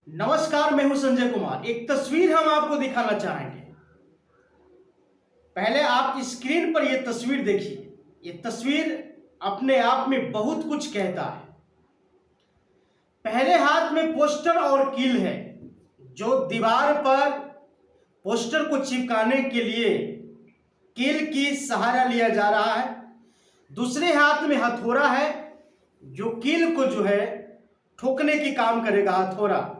नमस्कार, मैं हूं संजय कुमार। एक तस्वीर हम आपको दिखाना चाहेंगे। पहले आप स्क्रीन पर यह तस्वीर देखिए। यह तस्वीर अपने आप में बहुत कुछ कहता है। पहले हाथ में पोस्टर और कील है, जो दीवार पर पोस्टर को चिपकाने के लिए कील की सहारा लिया जा रहा है। दूसरे हाथ में हथौड़ा है, जो कील को ठोकने की काम करेगा। हथौड़ा,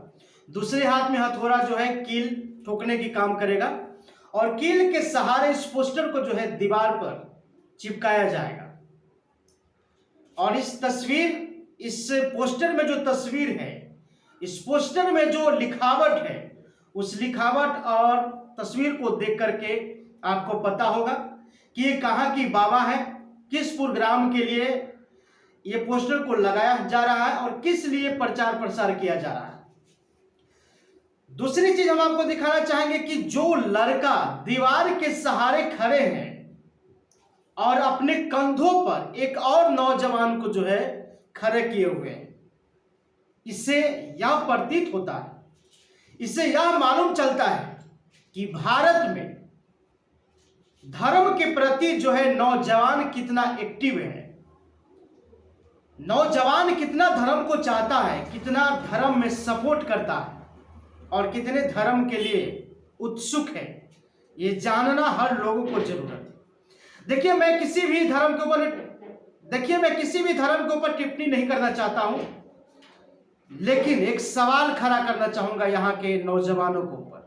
दूसरे हाथ में हथौड़ा कील ठोकने की काम करेगा और कील के सहारे इस पोस्टर को दीवार पर चिपकाया जाएगा। और इस पोस्टर में जो तस्वीर है, इस पोस्टर में जो लिखावट है, उस लिखावट और तस्वीर को देख करके आपको पता होगा कि ये कहाँ की बाबा है, किस प्रोग्राम के लिए ये पोस्टर को लगाया जा रहा है और किस लिए प्रचार प्रसार किया जा रहा है। दूसरी चीज हम आपको दिखाना चाहेंगे कि जो लड़का दीवार के सहारे खड़े हैं और अपने कंधों पर एक और नौजवान को खड़े किए हुए हैं, इससे यह प्रतीत होता है, इससे यह मालूम चलता है कि भारत में धर्म के प्रति नौजवान कितना एक्टिव है, नौजवान कितना धर्म को चाहता है, कितना धर्म में सपोर्ट करता है और कितने धर्म के लिए उत्सुक है। ये जानना हर लोगों को जरूरत है। देखिए, मैं किसी भी धर्म के ऊपर टिप्पणी नहीं करना चाहता हूं, लेकिन एक सवाल खड़ा करना चाहूंगा यहाँ के नौजवानों के ऊपर,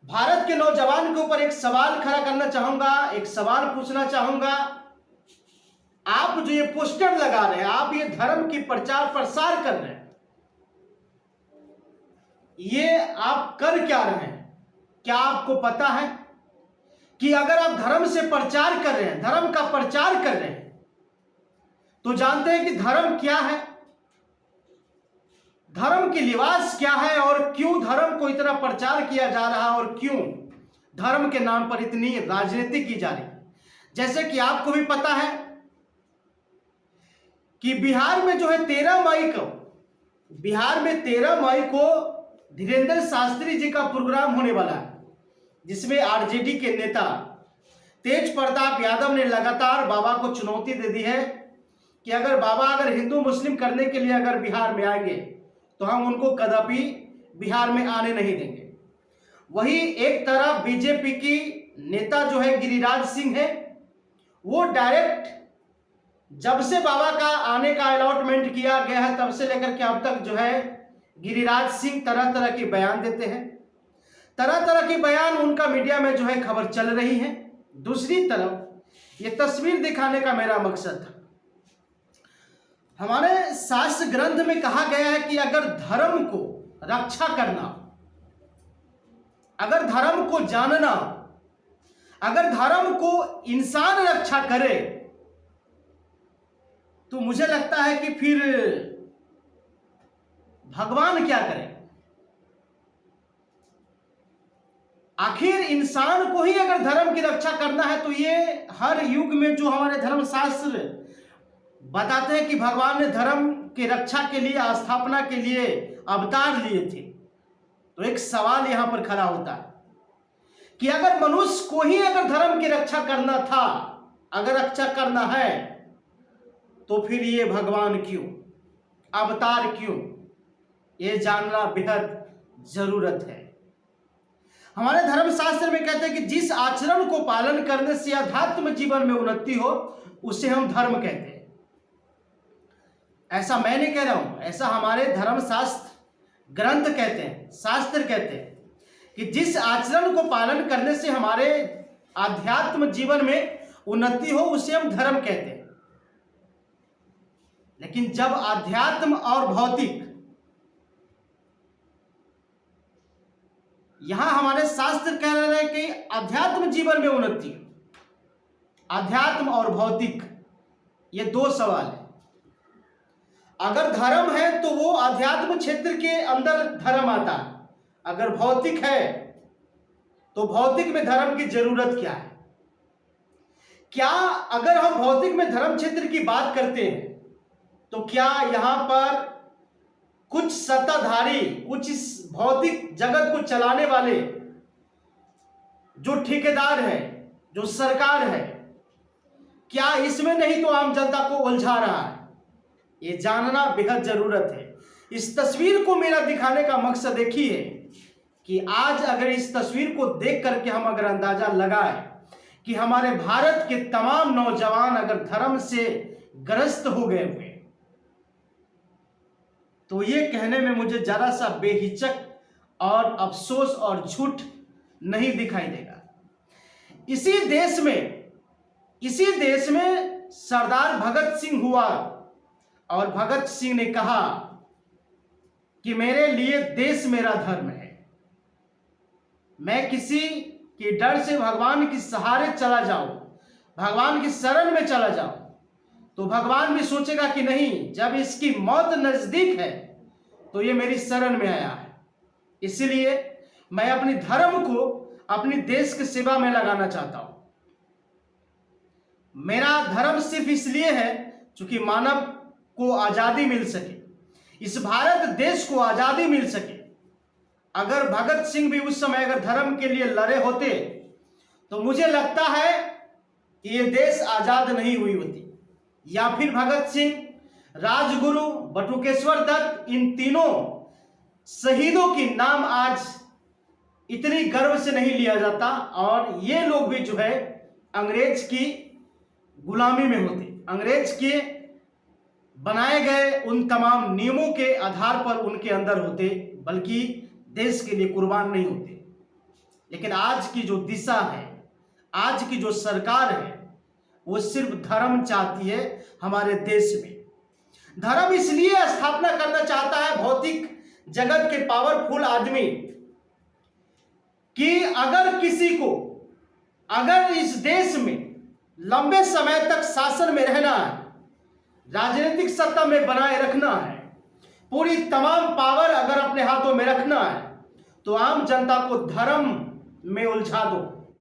भारत के नौजवान के ऊपर एक सवाल खड़ा करना चाहूंगा, एक सवाल पूछना चाहूंगा। आप जो ये पोस्टर लगा रहे हैं, आप ये धर्म की प्रचार प्रसार कर रहे हैं, ये आप कर क्या रहे हैं? क्या आपको पता है कि अगर आप धर्म से प्रचार कर रहे हैं, धर्म का प्रचार कर रहे हैं, तो जानते हैं कि धर्म क्या है, धर्म की लिबास क्या है और क्यों धर्म को इतना प्रचार किया जा रहा है और क्यों धर्म के नाम पर इतनी राजनीति की जा रही है। जैसे कि आपको भी पता है कि बिहार में 13 मई को धीरेन्द्र शास्त्री जी का प्रोग्राम होने वाला है, जिसमें आरजेडी के नेता तेज प्रताप यादव ने लगातार बाबा को चुनौती दे दी है कि अगर हिंदू मुस्लिम करने के लिए अगर बिहार में आएंगे तो हम उनको कदापि बिहार में आने नहीं देंगे। वही एक तरफ बीजेपी की नेता गिरिराज सिंह है, वो डायरेक्ट जब से बाबा का आने का अलॉटमेंट किया गया है तब से लेकर के अब तक गिरिराज सिंह तरह तरह के बयान देते हैं, तरह तरह के बयान उनका मीडिया में खबर चल रही है। दूसरी तरफ ये तस्वीर दिखाने का मेरा मकसद था, हमारे शास्त्र ग्रंथ में कहा गया है कि अगर धर्म को रक्षा करना, अगर धर्म को जानना, अगर धर्म को इंसान रक्षा करे, तो मुझे लगता है कि फिर भगवान क्या करे। आखिर इंसान को ही अगर धर्म की रक्षा करना है, तो ये हर युग में जो हमारे धर्म शास्त्र बताते हैं कि भगवान ने धर्म की रक्षा के लिए, स्थापना के लिए अवतार लिए थे। तो एक सवाल यहां पर खड़ा होता है कि अगर मनुष्य को ही अगर धर्म की रक्षा करना था, अगर रक्षा करना है, तो फिर ये भगवान क्यों, अवतार क्यों, ये जानना बेहद जरूरत है। हमारे धर्म शास्त्र में कहते हैं कि जिस आचरण को पालन करने से अध्यात्म जीवन में उन्नति हो, उसे हम धर्म कहते हैं। ऐसा मैं नहीं कह रहा हूं, ऐसा हमारे धर्म शास्त्र ग्रंथ कहते हैं, शास्त्र कहते हैं कि जिस आचरण को पालन करने से हमारे आध्यात्म जीवन में उन्नति हो, उसे हम धर्म कहते हैं। लेकिन जब आध्यात्म और भौतिक, यहां हमारे शास्त्र कह रहे हैं कि आध्यात्म जीवन में उन्नति, आध्यात्म और भौतिक, ये दो सवाल है। अगर धर्म है तो वो आध्यात्म क्षेत्र के अंदर धर्म आता है, अगर भौतिक है तो भौतिक में धर्म की जरूरत क्या है? क्या अगर हम भौतिक में धर्म क्षेत्र की बात करते हैं तो क्या यहां पर कुछ सत्ताधारी, कुछ इस भौतिक जगत को चलाने वाले जो ठेकेदार है, जो सरकार है, क्या इसमें नहीं तो आम जनता को उलझा रहा है? ये जानना बेहद जरूरत है। इस तस्वीर को मेरा दिखाने का मकसद एक ही है कि आज अगर इस तस्वीर को देख करके हम अगर अंदाजा लगाए कि हमारे भारत के तमाम नौजवान अगर धर्म से ग्रस्त हो गए हुए, तो ये कहने में मुझे जरा सा बेहिचक और अफसोस और झूठ नहीं दिखाई देगा। इसी देश में सरदार भगत सिंह हुआ और भगत सिंह ने कहा कि मेरे लिए देश मेरा धर्म है। मैं किसी के डर से भगवान के सहारे चला जाऊं, भगवान की शरण में चला जाऊं, तो भगवान भी सोचेगा कि नहीं, जब इसकी मौत नजदीक है तो ये मेरी शरण में आया है, इसलिए मैं अपने धर्म को अपनी देश की सेवा में लगाना चाहता हूं। मेरा धर्म सिर्फ इसलिए है क्योंकि मानव को आजादी मिल सके, इस भारत देश को आजादी मिल सके। अगर भगत सिंह भी उस समय अगर धर्म के लिए लड़े होते तो मुझे लगता है कि ये देश आजाद नहीं हुई होती। या फिर भगत सिंह, राजगुरु, बटुकेश्वर दत्त, इन तीनों शहीदों की नाम आज इतनी गर्व से नहीं लिया जाता और ये लोग भी जो है अंग्रेज की गुलामी में होते, अंग्रेज के बनाए गए उन तमाम नियमों के आधार पर उनके अंदर होते, बल्कि देश के लिए कुर्बान नहीं होते। लेकिन आज की जो दिशा है, आज की जो सरकार है, वो सिर्फ धर्म चाहती है हमारे देश में। धर्म इसलिए स्थापना करना चाहता है भौतिक जगत के पावरफुल आदमी कि अगर किसी को अगर इस देश में लंबे समय तक शासन में रहना है, राजनीतिक सत्ता में बनाए रखना है, पूरी तमाम पावर अगर अपने हाथों में रखना है, तो आम जनता को धर्म में उलझा दो।